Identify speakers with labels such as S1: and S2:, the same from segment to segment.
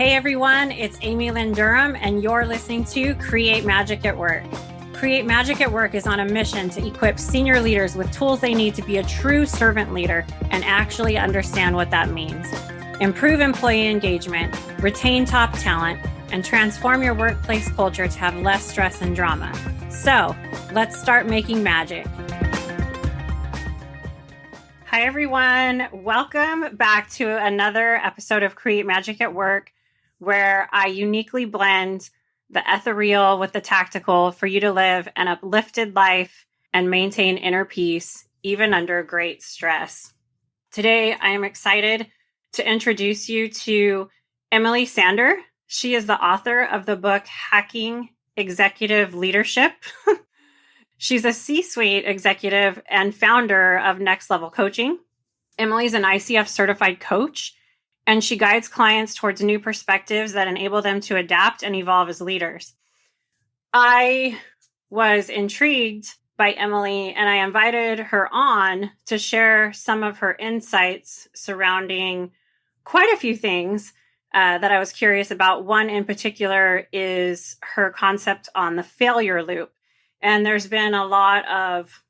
S1: Hey everyone, it's Amy Lynn Durham, and you're listening to Create Magic at Work. Create Magic at Work is on a mission to equip senior leaders with tools they need to be a true servant leader and actually understand what that means. Improve employee engagement, retain top talent, and transform your workplace culture to have less stress and drama. So let's start making magic. Hi everyone, welcome back to another episode of Create Magic at Work, where I uniquely blend the ethereal with the tactical for you to live an uplifted life and maintain inner peace, even under great stress. Today, I am excited to introduce you to Emily Sander. She is the author of the book, Hacking Executive Leadership. She's a C-suite executive and founder of Next Level Coaching. Emily's an ICF-Certified Coach, and she guides clients towards new perspectives that enable them to adapt and evolve as leaders. I was intrigued by Emily, and I invited her on to share some of her insights surrounding quite a few things that I was curious about. One in particular is her concept on the failure loop. And there's been a lot of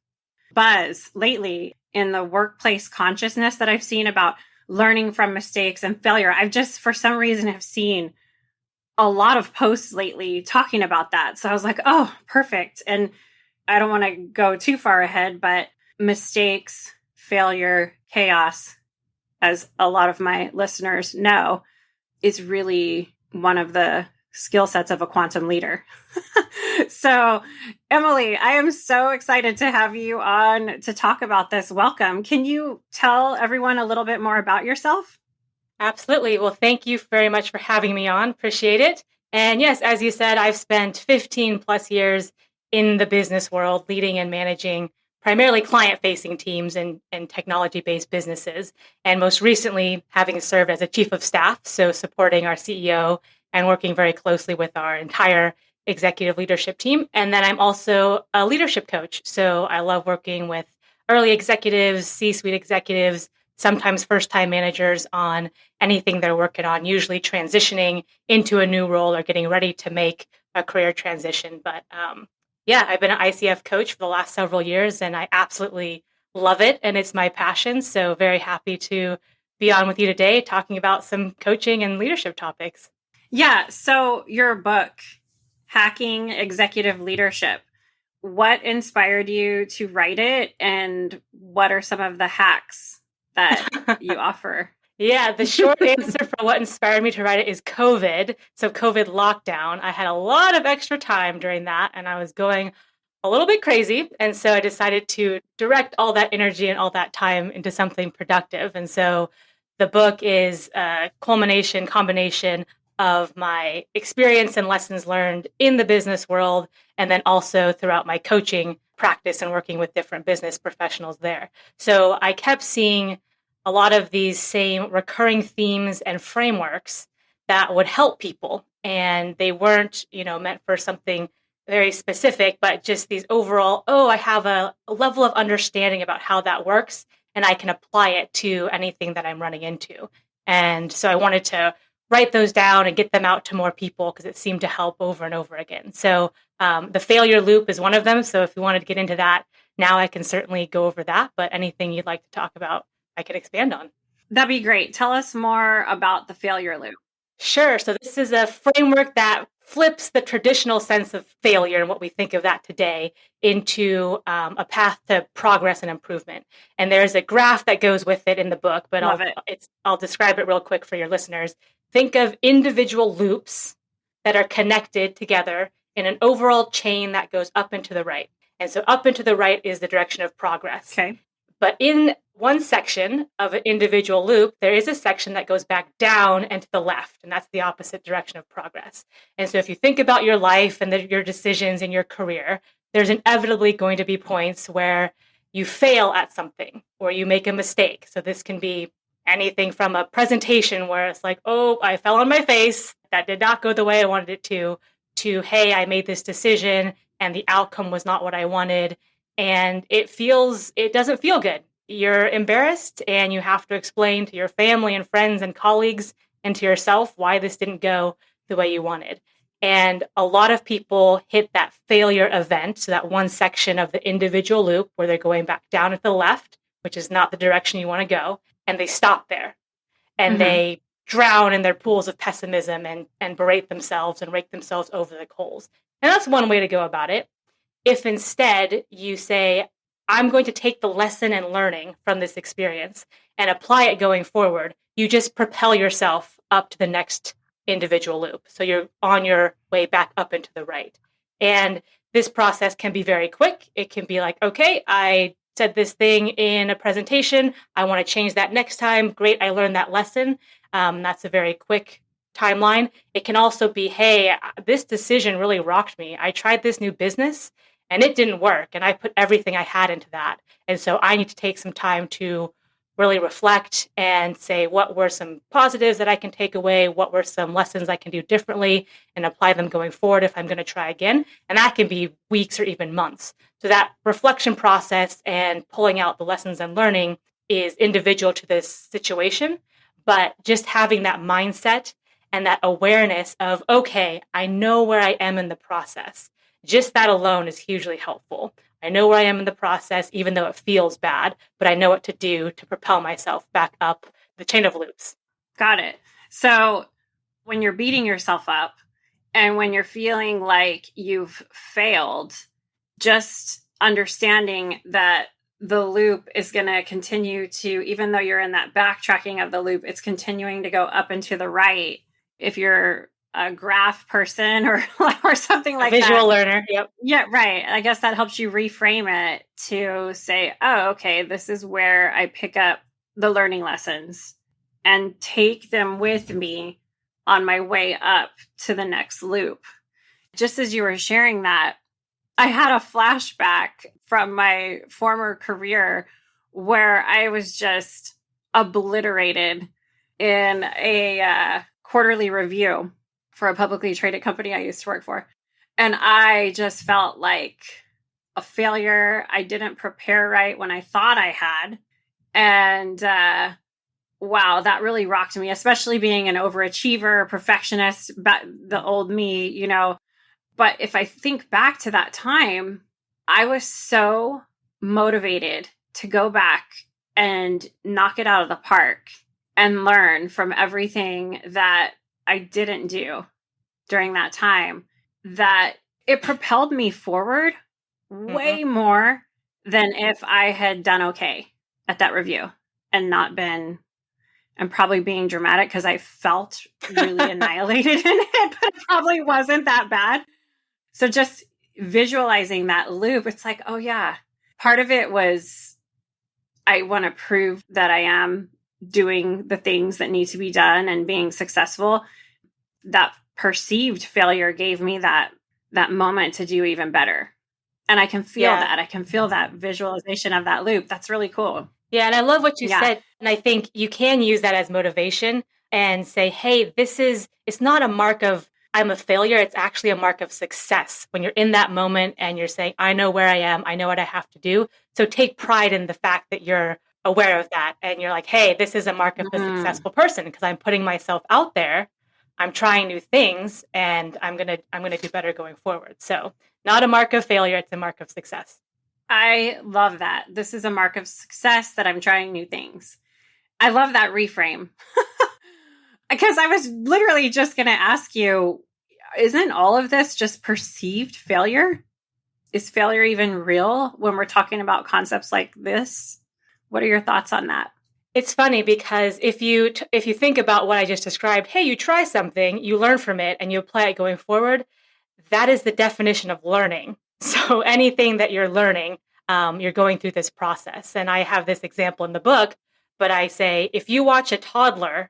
S1: buzz lately in the workplace consciousness that I've seen about learning from mistakes and failure. I've just, for some reason, have seen a lot of posts lately talking about that. So I was like, oh, perfect. And I don't want to go too far ahead, but mistakes, failure, chaos, as a lot of my listeners know, is really one of the skill sets of a quantum leader. So, Emily, I am so excited to have you on to talk about this. Welcome. Can you tell everyone a little bit more about yourself?
S2: Absolutely. Well, thank you very much for having me on. Appreciate it. And yes, as you said, I've spent 15 plus years in the business world, leading and managing primarily client-facing teams and technology-based businesses. And most recently, having served as a chief of staff, so supporting our CEO and working very closely with our entire executive leadership team. And then I'm also a leadership coach. So I love working with early executives, C-suite executives, sometimes first-time managers on anything they're working on, usually transitioning into a new role or getting ready to make a career transition. But I've been an ICF coach for the last several years, and I absolutely love it. And it's my passion. So very happy to be on with you today talking about some coaching and leadership topics.
S1: Yeah. So your book, Hacking Executive Leadership, what inspired you to write it, and what are some of the hacks that you offer?
S2: Yeah, the short answer for what inspired me to write it is COVID. So COVID lockdown. I had a lot of extra time during that, and I was going a little bit crazy. And so I decided to direct all that energy and all that time into something productive. And so the book is a combination of my experience and lessons learned in the business world, and then also throughout my coaching practice and working with different business professionals there. So I kept seeing a lot of these same recurring themes and frameworks that would help people. And they weren't, meant for something very specific, but just these overall, I have a level of understanding about how that works, and I can apply it to anything that I'm running into. And so I wanted to write those down and get them out to more people because it seemed to help over and over again. So the failure loop is one of them. So if you wanted to get into that, now I can certainly go over that. But anything you'd like to talk about, I could expand on.
S1: That'd be great. Tell us more about the failure loop.
S2: Sure. So this is a framework that flips the traditional sense of failure and what we think of that today into a path to progress and improvement. And there's a graph that goes with it in the book, but I'll describe it real quick for your listeners. Think of individual loops that are connected together in an overall chain that goes up and to the right. And so up and to the right is the direction of progress.
S1: Okay.
S2: But in one section of an individual loop, there is a section that goes back down and to the left, and that's the opposite direction of progress. And so if you think about your life and your decisions in your career, there's inevitably going to be points where you fail at something or you make a mistake. So this can be anything from a presentation where it's like, oh, I fell on my face, that did not go the way I wanted it to, hey, I made this decision and the outcome was not what I wanted. And it doesn't feel good. You're embarrassed and you have to explain to your family and friends and colleagues and to yourself why this didn't go the way you wanted. And a lot of people hit that failure event, so that one section of the individual loop where they're going back down to the left, which is not the direction you want to go, and they stop there and they drown in their pools of pessimism and berate themselves and rake themselves over the coals. And that's one way to go about it. If instead you say, I'm going to take the lesson and learning from this experience and apply it going forward, you just propel yourself up to the next individual loop. So you're on your way back up into the right. And this process can be very quick. It can be like, okay, I said this thing in a presentation. I want to change that next time. Great, I learned that lesson. That's a very quick timeline. It can also be, hey, this decision really rocked me. I tried this new business and it didn't work. And I put everything I had into that. And so I need to take some time to really reflect and say, what were some positives that I can take away? What were some lessons I can do differently and apply them going forward if I'm going to try again? And that can be weeks or even months. So that reflection process and pulling out the lessons and learning is individual to this situation. But just having that mindset and that awareness of, okay, I know where I am in the process. Just that alone is hugely helpful. I know where I am in the process, even though it feels bad, but I know what to do to propel myself back up the chain of loops.
S1: Got it. So when you're beating yourself up and when you're feeling like you've failed, just understanding that the loop is going to continue to, even though you're in that backtracking of the loop, it's continuing to go up and to the right. If you're a graph person or something like that.
S2: Visual learner. Yep.
S1: Yeah, right. I guess that helps you reframe it to say, oh, okay, this is where I pick up the learning lessons and take them with me on my way up to the next loop. Just as you were sharing that, I had a flashback from my former career where I was just obliterated in a quarterly review for a publicly traded company I used to work for. And I just felt like a failure. I didn't prepare right when I thought I had. And wow, that really rocked me, especially being an overachiever, perfectionist, the old me, you know. But if I think back to that time, I was so motivated to go back and knock it out of the park and learn from everything that I didn't do during that time, that it propelled me forward way more than if I had done okay at that review and not been, and probably being dramatic because I felt really annihilated in it, but it probably wasn't that bad. So just visualizing that loop, it's like, oh yeah, part of it was I want to prove that I am doing the things that need to be done and being successful. That perceived failure gave me that moment to do even better. And I can feel that. I can feel that visualization of that loop. That's really cool.
S2: Yeah. And I love what you said. And I think you can use that as motivation and say, hey, it's not a mark of I'm a failure. It's actually a mark of success when you're in that moment and you're saying, I know where I am. I know what I have to do. So take pride in the fact that you're aware of that. And you're like, hey, this is a mark of a successful person because I'm putting myself out there. I'm trying new things and I'm going to do better going forward. So not a mark of failure. It's a mark of success.
S1: I love that. This is a mark of success that I'm trying new things. I love that reframe. Because I was literally just going to ask you, isn't all of this just perceived failure? Is failure even real when we're talking about concepts like this? What are your thoughts on that?
S2: It's funny because if you think about what I just described, hey, you try something, you learn from it, and you apply it going forward, that is the definition of learning. So anything that you're learning, you're going through this process. And I have this example in the book, but I say, if you watch a toddler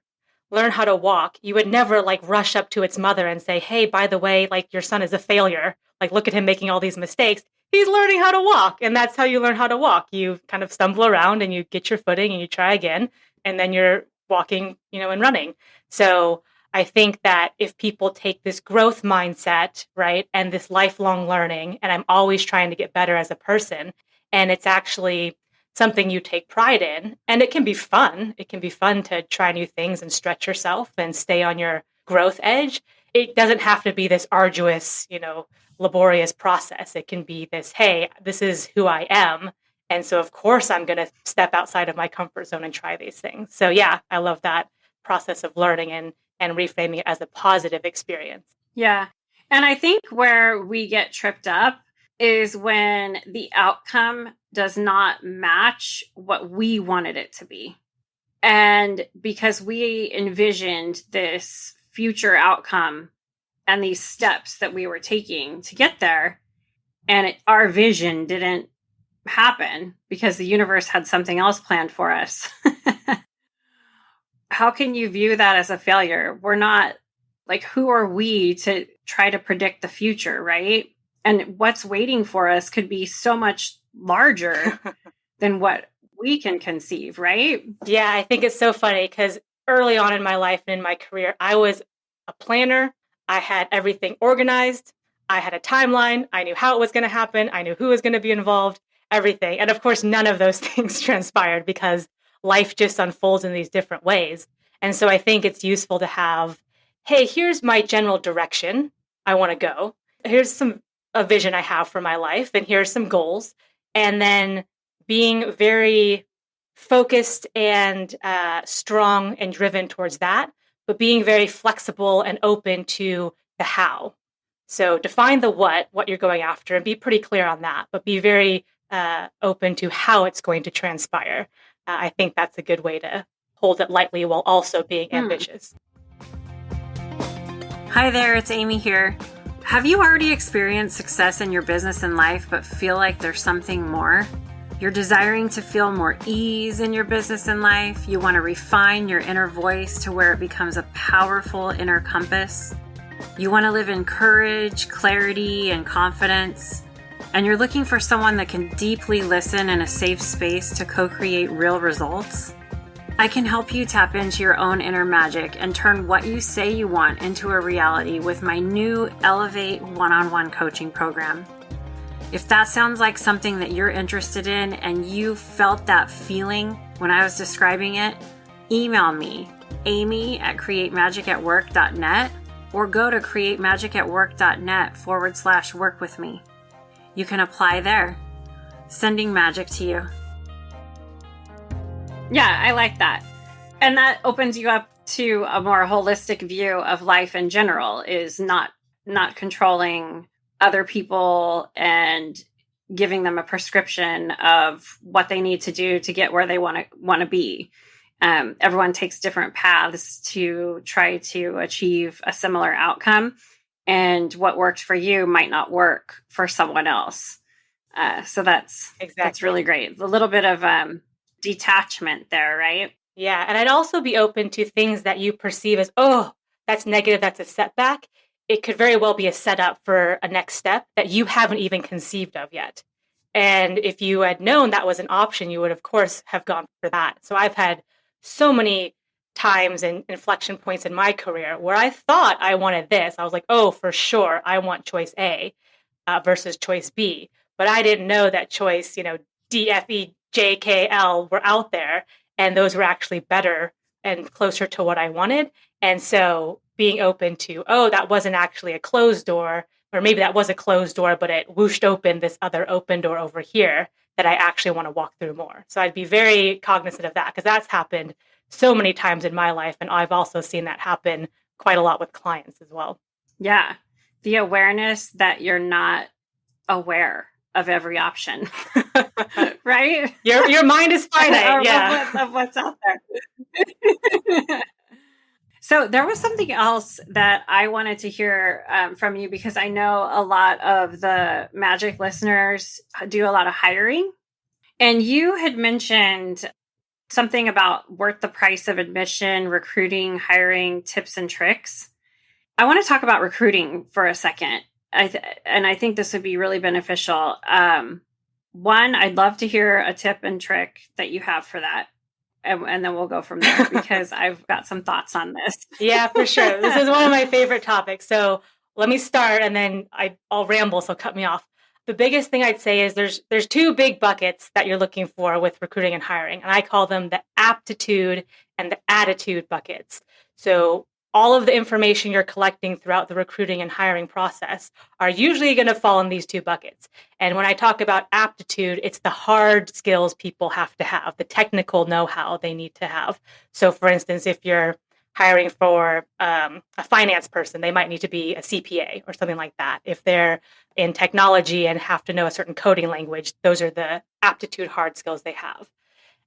S2: learn how to walk, you would never rush up to its mother and say, hey, by the way, your son is a failure. Look at him making all these mistakes. He's learning how to walk. And that's how you learn how to walk. You kind of stumble around and you get your footing and you try again. And then you're walking, and running. So I think that if people take this growth mindset, right, and this lifelong learning, and I'm always trying to get better as a person, and it's actually something you take pride in. And it can be fun. It can be fun to try new things and stretch yourself and stay on your growth edge. It doesn't have to be this arduous, laborious process. It can be this, hey, this is who I am. And so, of course, I'm going to step outside of my comfort zone and try these things. So, yeah, I love that process of learning and reframing it as a positive experience.
S1: Yeah. And I think where we get tripped up is when the outcome does not match what we wanted it to be. And because we envisioned this future outcome and these steps that we were taking to get there, and our vision didn't happen because the universe had something else planned for us. How can you view that as a failure? We're not, like, who are we to try to predict the future, right? And what's waiting for us could be so much larger than what we can conceive, right?
S2: Yeah, I think it's so funny because early on in my life and in my career, I was a planner. I had everything organized. I had a timeline. I knew how it was going to happen. I knew who was going to be involved, everything. And of course, none of those things transpired because life just unfolds in these different ways. And so I think it's useful to have, hey, here's my general direction I want to go. Here's a vision I have for my life, and here's some goals. And then being very focused and strong and driven towards that, but being very flexible and open to the how. So define the what you're going after, and be pretty clear on that, but be very open to how it's going to transpire. I think that's a good way to hold it lightly while also being ambitious.
S1: Hi there, it's Amy here. Have you already experienced success in your business and life, but feel like there's something more? You're desiring to feel more ease in your business and life. You want to refine your inner voice to where it becomes a powerful inner compass. You want to live in courage, clarity, and confidence. And you're looking for someone that can deeply listen in a safe space to co-create real results. I can help you tap into your own inner magic and turn what you say you want into a reality with my new Elevate one-on-one coaching program. If that sounds like something that you're interested in and you felt that feeling when I was describing it, email me, amy@createmagicatwork.net, or go to createmagicatwork.net/work with me. You can apply there. Sending magic to you. Yeah, I like that. And that opens you up to a more holistic view of life in general, is not controlling other people and giving them a prescription of what they need to do to get where they want to be. Everyone takes different paths to try to achieve a similar outcome, and what worked for you might not work for someone else. So that's really great. A little bit of detachment there, right?
S2: Yeah, and I'd also be open to things that you perceive as, oh, that's negative, that's a setback. It could very well be a setup for a next step that you haven't even conceived of yet. And if you had known that was an option, you would, of course, have gone for that. So I've had so many times and inflection points in my career where I thought I wanted this. I was like, oh, for sure, I want choice A versus choice B. But I didn't know that choice, D, F, E, J, K, L were out there, and those were actually better and closer to what I wanted. And so being open to, oh, that wasn't actually a closed door, or maybe that was a closed door, but it whooshed open this other open door over here that I actually want to walk through more. So I'd be very cognizant of that, because that's happened so many times in my life. And I've also seen that happen quite a lot with clients as well.
S1: Yeah. The awareness that you're not aware of every option, right?
S2: Your mind is finite.
S1: Of what's out there. So there was something else that I wanted to hear from you, because I know a lot of the Magic listeners do a lot of hiring. And you had mentioned something about worth the price of admission, recruiting, hiring, tips and tricks. I want to talk about recruiting for a second. And I think this would be really beneficial. One, I'd love to hear a tip and trick that you have for that. And then we'll go from there, because I've got some thoughts on this.
S2: Yeah, for sure. This is one of my favorite topics. So let me start, and then I'll ramble, so cut me off. the biggest thing I'd say is there's two big buckets that you're looking for with recruiting and hiring, and I call them the aptitude and the attitude buckets. So all of the information you're collecting throughout the recruiting and hiring process are usually going to fall in these two buckets. And when I talk about aptitude, it's the hard skills people have to have, the technical know-how they need to have. So for instance, if you're hiring for a finance person, they might need to be a CPA or something like that. If they're in technology and have to know a certain coding language, those are the aptitude hard skills they have.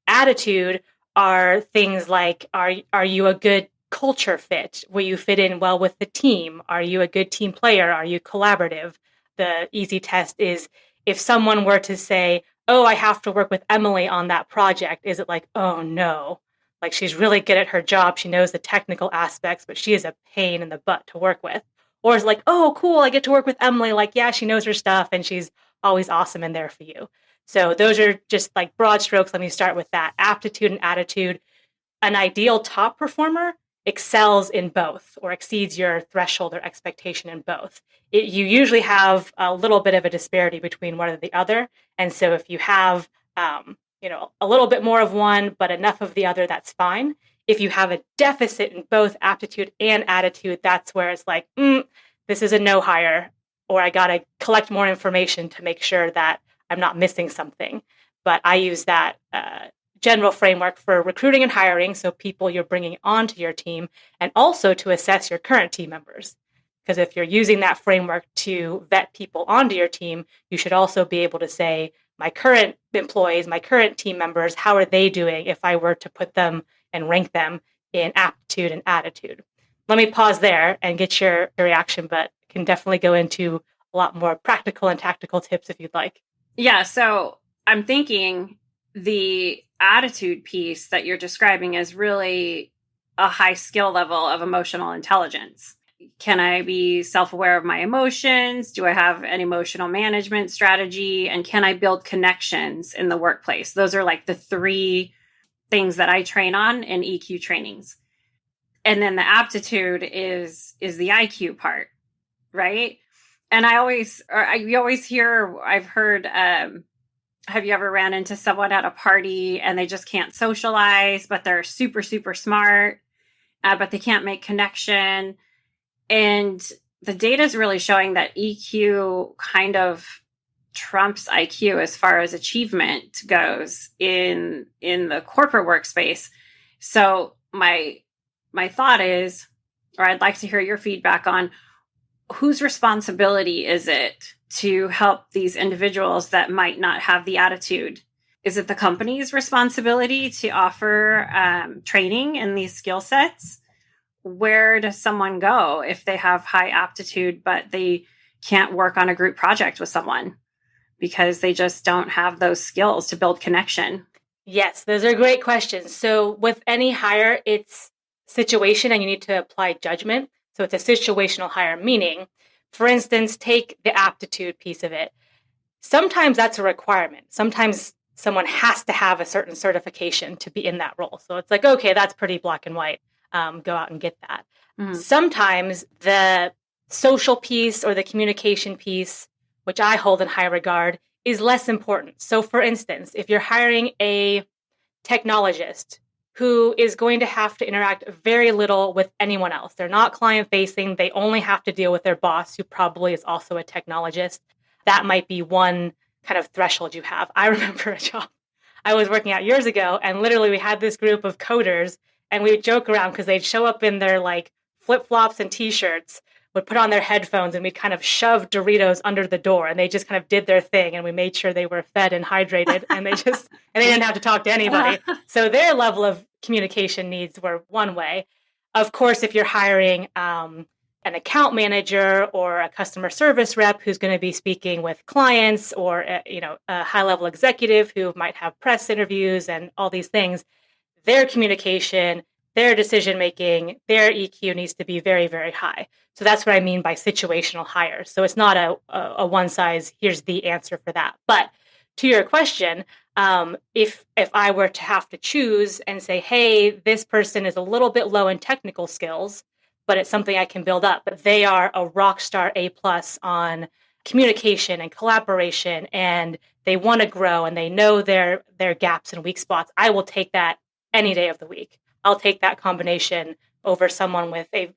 S2: Attitude are things like, are you a good culture fit? Will you fit in well with the team? Are you a good team player? Are you collaborative? The easy test is if someone were to say, oh, I have to work with Emily on that project, is it like, oh no, like she's really good at her job. She knows the technical aspects, but she is a pain in the butt to work with. Or it's like, oh, cool, I get to work with Emily. Like, yeah, she knows her stuff and she's always awesome and there for you. So those are just like broad strokes. Let me start with that. Aptitude and attitude. An ideal top performer excels in both or exceeds your threshold or expectation in both. You usually have a little bit of a disparity between one or the other. And so if you have a little bit more of one, but enough of the other, that's fine. If you have a deficit in both aptitude and attitude, that's where it's like, this is a no hire, or I got to collect more information to make sure that I'm not missing something. But I use that general framework for recruiting and hiring, so people you're bringing onto your team, and also to assess your current team members. Because if you're using that framework to vet people onto your team, you should also be able to say, my current employees, my current team members, how are they doing if I were to put them and rank them in aptitude and attitude? Let me pause there and get your reaction, but can definitely go into a lot more practical and tactical tips if you'd like.
S1: Yeah, so I'm thinking the attitude piece that you're describing is really a high skill level of emotional intelligence. Can I be self-aware of my emotions? Do I have an emotional management strategy? And can I build connections in the workplace? Those are like the three things that I train on in EQ trainings. And then the aptitude is the IQ part, right? And you always hear, I've heard, have you ever ran into someone at a party and they just can't socialize, but they're super, super smart, but they can't make connection? And the data is really showing that EQ kind of trumps IQ as far as achievement goes in the corporate workspace. So my thought is, or I'd like to hear your feedback on, whose responsibility is it to help these individuals that might not have the attitude? Is it the company's responsibility to offer training in these skill sets? Where does someone go if they have high aptitude, but they can't work on a group project with someone because they just don't have those skills to build connection?
S2: Yes, those are great questions. So with any hire, it's situation and you need to apply judgment. So it's a situational hire, meaning, for instance, take the aptitude piece of it. Sometimes that's a requirement. Sometimes someone has to have a certain certification to be in that role. So it's like, okay, that's pretty black and white. Go out and get that. Mm-hmm. Sometimes the social piece or the communication piece, which I hold in high regard, is less important. So for instance, if you're hiring a technologist who is going to have to interact very little with anyone else, they're not client facing, they only have to deal with their boss, who probably is also a technologist, that might be one kind of threshold you have. I remember a job I was working at years ago, and literally we had this group of coders, and we would joke around because they'd show up in their like flip-flops and t-shirts, would put on their headphones, and we'd kind of shove Doritos under the door, and they just kind of did their thing, and we made sure they were fed and hydrated, and they didn't have to talk to anybody. So their level of communication needs were one way. Of course, if you're hiring an account manager or a customer service rep who's going to be speaking with clients, or a high-level executive who might have press interviews and all these things, their communication, their decision-making, their EQ needs to be very, very high. So that's what I mean by situational hires. So it's not a one size, here's the answer for that. But to your question, if I were to have to choose and say, hey, this person is a little bit low in technical skills, but it's something I can build up, but they are a rock star A+ on communication and collaboration, and they want to grow and they know their gaps and weak spots, I will take that any day of the week. I'll take that combination over someone with a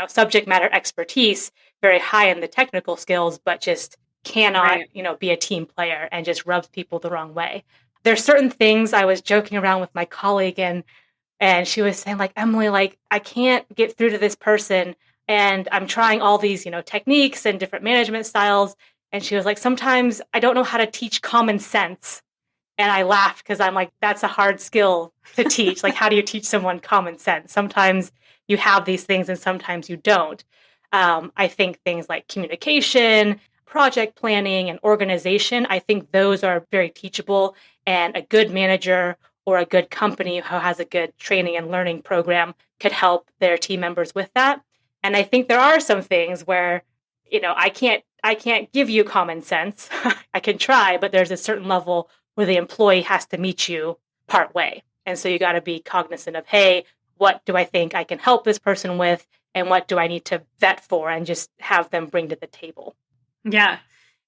S2: subject matter expertise, very high in the technical skills, but just cannot be a team player and just rubs people the wrong way. There's certain things. I was joking around with my colleague, and she was saying, like, Emily, like, I can't get through to this person, and I'm trying all these techniques and different management styles. And she was like, sometimes I don't know how to teach common sense. And I laughed because I'm like, that's a hard skill to teach. Like, how do you teach someone common sense? Sometimes you have these things and sometimes you don't. I think things like communication, project planning, and organization, I think those are very teachable, and a good manager or a good company who has a good training and learning program could help their team members with that. And I think there are some things where, I can't give you common sense. I can try, but there's a certain level where the employee has to meet you part way. And so you got to be cognizant of, hey, what do I think I can help this person with? And what do I need to vet for and just have them bring to the table?
S1: Yeah.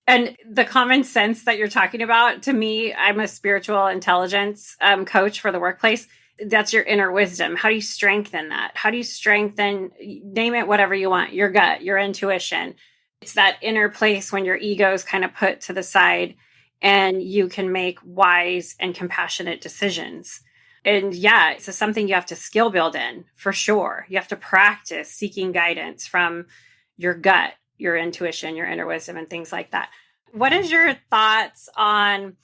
S1: And the common sense that you're talking about, to me, I'm a spiritual intelligence coach for the workplace. That's your inner wisdom. How do you strengthen that? How do you strengthen, name it whatever you want, your gut, your intuition? It's that inner place when your ego is kind of put to the side and you can make wise and compassionate decisions. And yeah, it's something you have to skill build in for sure. You have to practice seeking guidance from your gut, your intuition, your inner wisdom, and things like that. What is your thoughts on,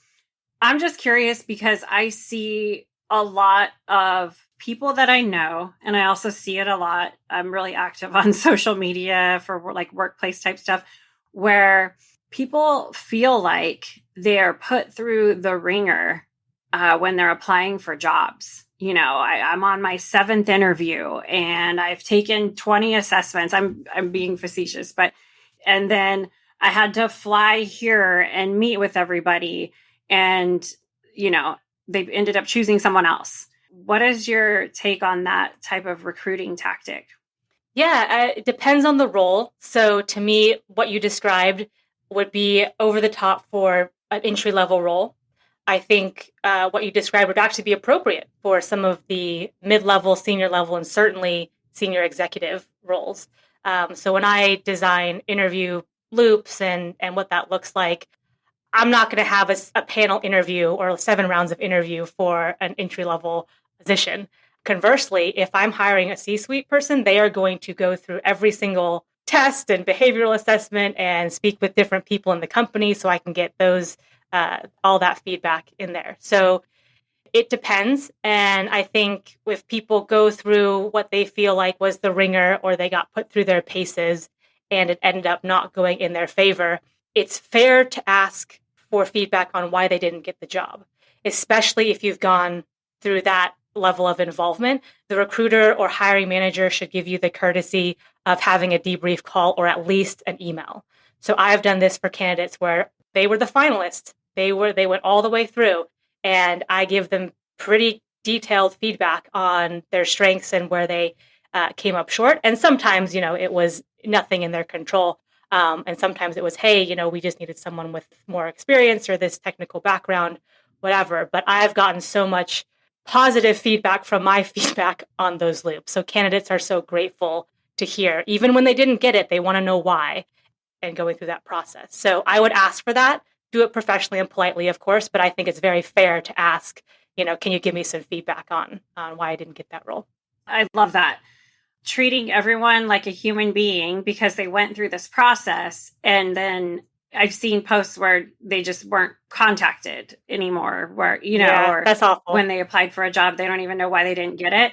S1: I'm just curious because I see a lot of people that I know, and I also see it a lot. I'm really active on social media for like workplace type stuff, where people feel like they're put through the ringer when they're applying for jobs. I'm on my 7th interview and I've taken 20 assessments. I'm being facetious, and then I had to fly here and meet with everybody, and they've ended up choosing someone else. What is your take on that type of recruiting tactic?
S2: Yeah, it depends on the role. So to me, what you described would be over the top for an entry-level role. I think what you described would actually be appropriate for some of the mid-level, senior level, and certainly senior executive roles. So when I design interview loops and what that looks like, I'm not going to have a panel interview or 7 rounds of interview for an entry-level position. Conversely, if I'm hiring a C-suite person, they are going to go through every single test and behavioral assessment and speak with different people in the company so I can get those all that feedback in there. So it depends. And I think if people go through what they feel like was the ringer, or they got put through their paces and it ended up not going in their favor, it's fair to ask for feedback on why they didn't get the job, especially if you've gone through that level of involvement. The recruiter or hiring manager should give you the courtesy of having a debrief call or at least an email. So I've done this for candidates where they were the finalists. They went all the way through, and I give them pretty detailed feedback on their strengths and where they came up short. And sometimes, it was nothing in their control. And sometimes it was, hey, we just needed someone with more experience or this technical background, whatever. But I've gotten so much positive feedback from my feedback on those loops. So candidates are so grateful to hear. Even when they didn't get it, they want to know why, and going through that process. So I would ask for that. Do it professionally and politely, of course, but I think it's very fair to ask, can you give me some feedback on why I didn't get that role?
S1: I love that. Treating everyone like a human being because they went through this process. And then I've seen posts where they just weren't contacted anymore, where, or
S2: that's awful.
S1: When they applied for a job, they don't even know why they didn't get it.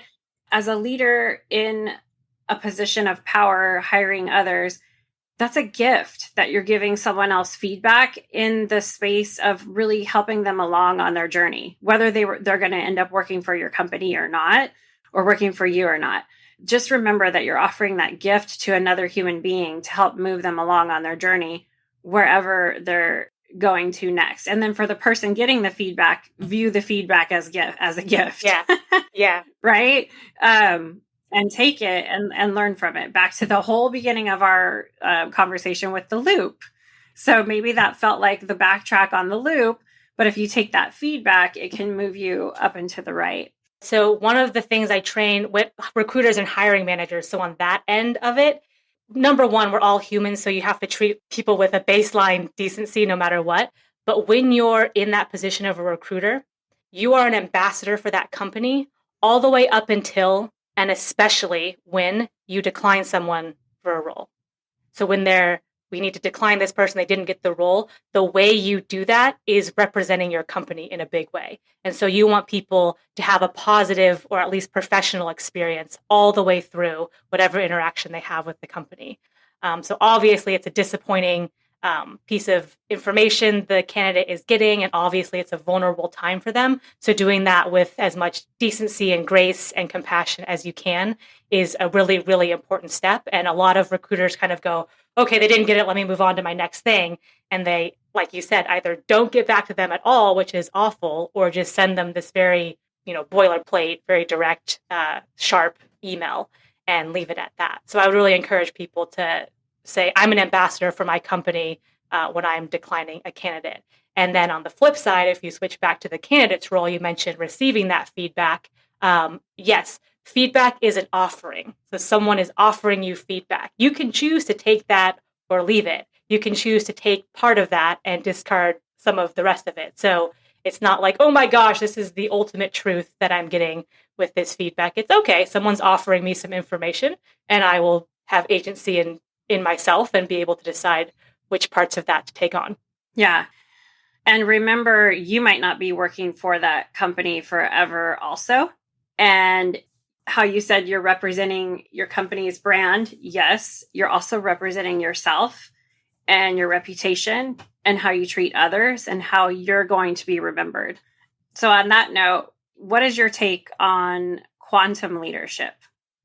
S1: As a leader in a position of power, hiring others, that's a gift that you're giving someone else feedback in the space of really helping them along on their journey, whether they're going to end up working for your company or not, or working for you or not. Just remember that you're offering that gift to another human being to help move them along on their journey, wherever they're going to next. And then for the person getting the feedback, view the feedback as a gift.
S2: Yeah. Yeah.
S1: Right. And take it and learn from it. Back to the whole beginning of our conversation with the loop. So maybe that felt like the backtrack on the loop, but if you take that feedback, it can move you up and to the right.
S2: So one of the things I train with recruiters and hiring managers, so on that end of it, number one, we're all humans, so you have to treat people with a baseline decency no matter what. But when you're in that position of a recruiter, you are an ambassador for that company all the way up until and especially when you decline someone for a role. So when we need to decline this person, they didn't get the role, the way you do that is representing your company in a big way. And so you want people to have a positive or at least professional experience all the way through whatever interaction they have with the company. So obviously it's a disappointing piece of information the candidate is getting, and obviously it's a vulnerable time for them. So doing that with as much decency and grace and compassion as you can is a really, really important step. And a lot of recruiters kind of go, okay, they didn't get it, let me move on to my next thing. And they, like you said, either don't get back to them at all, which is awful, or just send them this very, boilerplate, very direct, sharp email and leave it at that. So I would really encourage people to say, I'm an ambassador for my company when I'm declining a candidate. And then on the flip side, if you switch back to the candidate's role, you mentioned receiving that feedback. Yes, feedback is an offering. So someone is offering you feedback. You can choose to take that or leave it. You can choose to take part of that and discard some of the rest of it. So it's not like, oh my gosh, this is the ultimate truth that I'm getting with this feedback. It's okay. Someone's offering me some information and I will have agency in myself and be able to decide which parts of that to take on.
S1: Yeah. And remember, you might not be working for that company forever also. And how you said you're representing your company's brand. Yes, you're also representing yourself and your reputation and how you treat others and how you're going to be remembered. So on that note, what is your take on quantum leadership?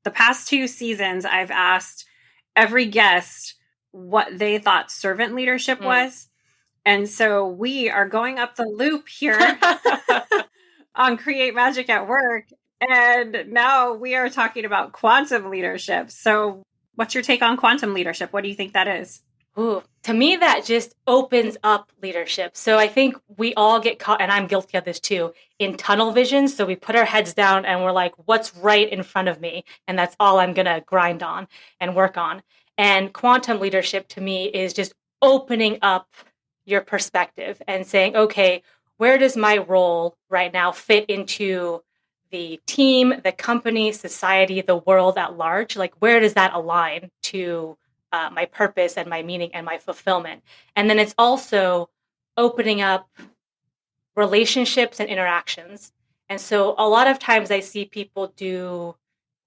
S1: The past 2 seasons, I've asked every guest what they thought servant leadership was. And so we are going up the loop here on Create Magic at Work. And now we are talking about quantum leadership. So what's your take on quantum leadership? What do you think that is?
S2: Ooh, to me, that just opens up leadership. So I think we all get caught, and I'm guilty of this too, in tunnel vision. So we put our heads down and we're like, what's right in front of me? And that's all I'm going to grind on and work on. And quantum leadership to me is just opening up your perspective and saying, okay, where does my role right now fit into the team, the company, society, the world at large? Like, where does that align to my purpose and my meaning and my fulfillment? And then it's also opening up relationships and interactions. And so a lot of times I see people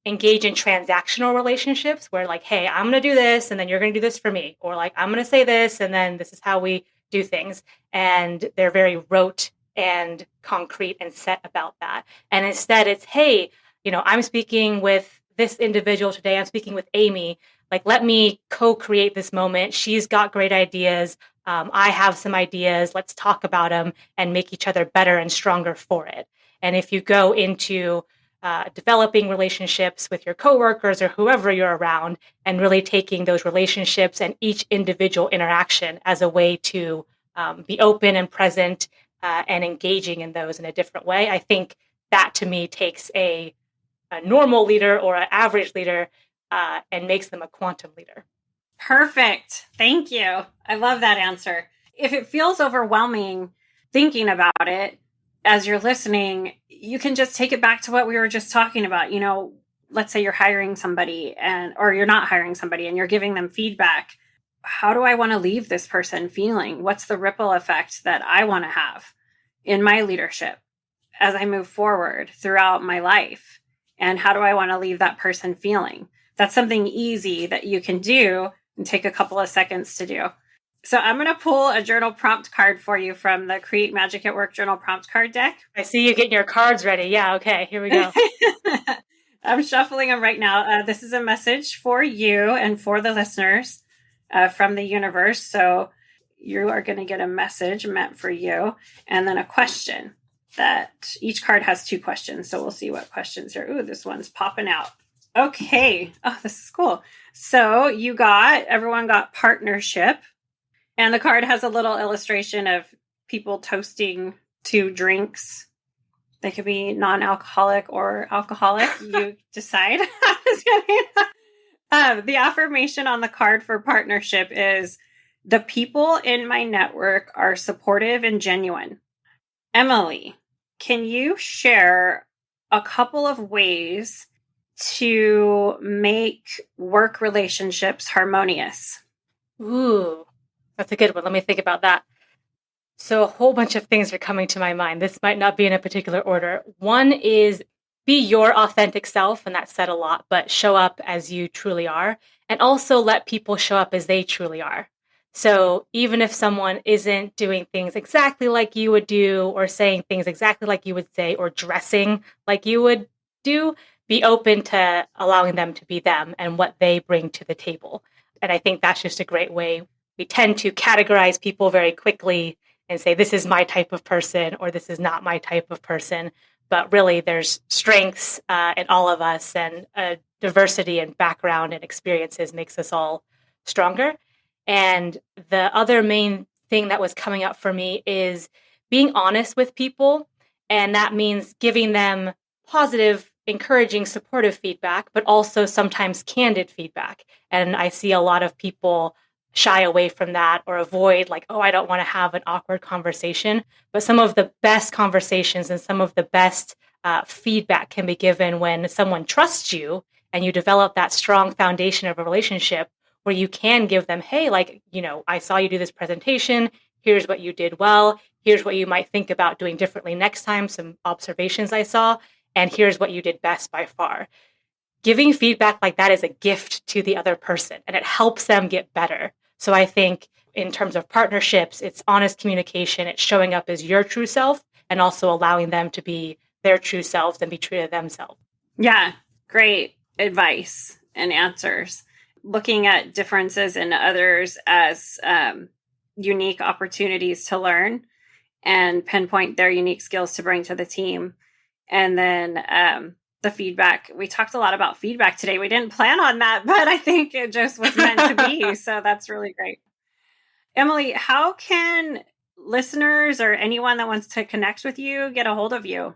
S2: engage in transactional relationships where like, hey, I'm going to do this and then you're going to do this for me. Or like, I'm going to say this and then this is how we do things. And they're very rote and concrete and set about that. And instead it's, hey, I'm speaking with this individual today. I'm speaking with Amy. Like, let me co-create this moment. She's got great ideas. I have some ideas. Let's talk about them and make each other better and stronger for it. And if you go into developing relationships with your coworkers or whoever you're around and really taking those relationships and each individual interaction as a way to be open and present and engaging in those in a different way, I think that to me takes a normal leader or an average leader and makes them a quantum leader.
S1: Perfect. Thank you. I love that answer. If it feels overwhelming thinking about it as you're listening, you can just take it back to what we were just talking about. Let's say you're hiring somebody or you're not hiring somebody and you're giving them feedback. How do I want to leave this person feeling? What's the ripple effect that I want to have in my leadership as I move forward throughout my life? And how do I want to leave that person feeling? That's something easy that you can do and take a couple of seconds to do. So I'm going to pull a journal prompt card for you from the Create Magic at Work journal prompt card deck.
S2: I see you getting your cards ready. Yeah, okay, here we go.
S1: I'm shuffling them right now. This is a message for you and for the listeners from the universe. So you are going to get a message meant for you and then a question. That each card has 2 questions. So we'll see what questions are. Ooh, this one's popping out. Okay. Oh, this is cool. So everyone got partnership. And the card has a little illustration of people toasting two drinks. They could be non-alcoholic or alcoholic. You decide. The affirmation on the card for partnership is, the people in my network are supportive and genuine. Emily, can you share a couple of ways to make work relationships harmonious?
S2: Ooh, that's a good one. Let me think about that. So a whole bunch of things are coming to my mind. This might not be in a particular order. One is be your authentic self, and that's said a lot, but show up as you truly are, and also let people show up as they truly are. So even if someone isn't doing things exactly like you would do, or saying things exactly like you would say, or dressing like you would do, be open to allowing them to be them and what they bring to the table. And I think that's just a great way. We tend to categorize people very quickly and say, this is my type of person, or this is not my type of person. But really, there's strengths in all of us, and diversity and background and experiences makes us all stronger. And the other main thing that was coming up for me is being honest with people. And that means giving them positive, encouraging, supportive feedback, but also sometimes candid feedback. And I see a lot of people shy away from that or avoid, like, oh, I don't want to have an awkward conversation. But some of the best conversations and some of the best feedback can be given when someone trusts you and you develop that strong foundation of a relationship where you can give them, hey, like, I saw you do this presentation. Here's what you did well. Here's what you might think about doing differently next time. Some observations I saw. And here's what you did best by far. Giving feedback like that is a gift to the other person, and it helps them get better. So I think in terms of partnerships, it's honest communication. It's showing up as your true self and also allowing them to be their true selves and be true to themselves.
S1: Yeah, great advice and answers. Looking at differences in others as unique opportunities to learn and pinpoint their unique skills to bring to the team. And then the feedback. We talked a lot about feedback today. We didn't plan on that, but I think it just was meant to be. So that's really great. Emily, how can listeners or anyone that wants to connect with you get a hold of you?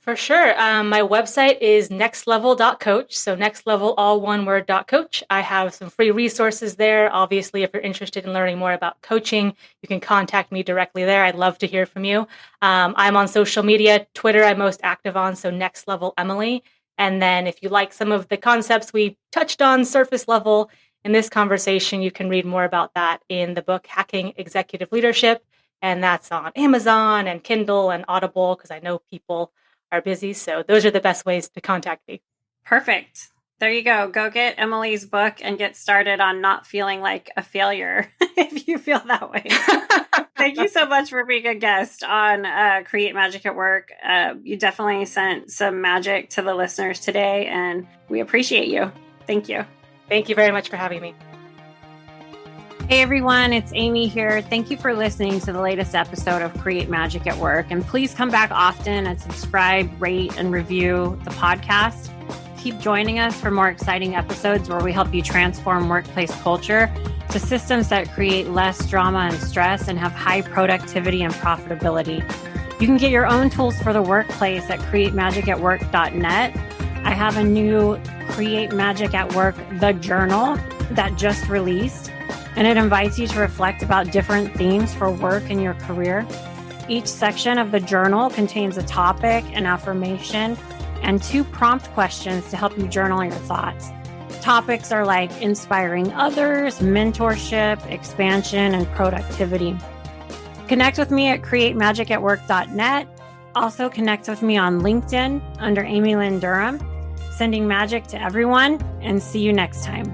S2: For sure. My website is nextlevel.coach. So next level, all one word, .coach. I have some free resources there. Obviously, if you're interested in learning more about coaching, you can contact me directly there. I'd love to hear from you. I'm on social media. Twitter, I'm most active on. So Next Level Emily. And then if you like some of the concepts we touched on surface level in this conversation, you can read more about that in the book, Hacking Executive Leadership. And that's on Amazon and Kindle and Audible, because I know people are busy. So those are the best ways to contact me.
S1: Perfect. There you go. Go get Emily's book and get started on not feeling like a failure if you feel that way. Thank you so much for being a guest on Create Magic at Work. You definitely sent some magic to the listeners today, and we appreciate you. Thank you.
S2: Thank you very much for having me.
S1: Hey everyone, it's Amy here. Thank you for listening to the latest episode of Create Magic at Work. And please come back often and subscribe, rate, and review the podcast. Keep joining us for more exciting episodes where we help you transform workplace culture to systems that create less drama and stress and have high productivity and profitability. You can get your own tools for the workplace at createmagicatwork.net. I have a new Create Magic at Work, the journal, that just released. And it invites you to reflect about different themes for work and your career. Each section of the journal contains a topic, an affirmation, and 2 prompt questions to help you journal your thoughts. Topics are like inspiring others, mentorship, expansion, and productivity. Connect with me at createmagicatwork.net. Also connect with me on LinkedIn under Amy Lynn Durham. Sending magic to everyone, and see you next time.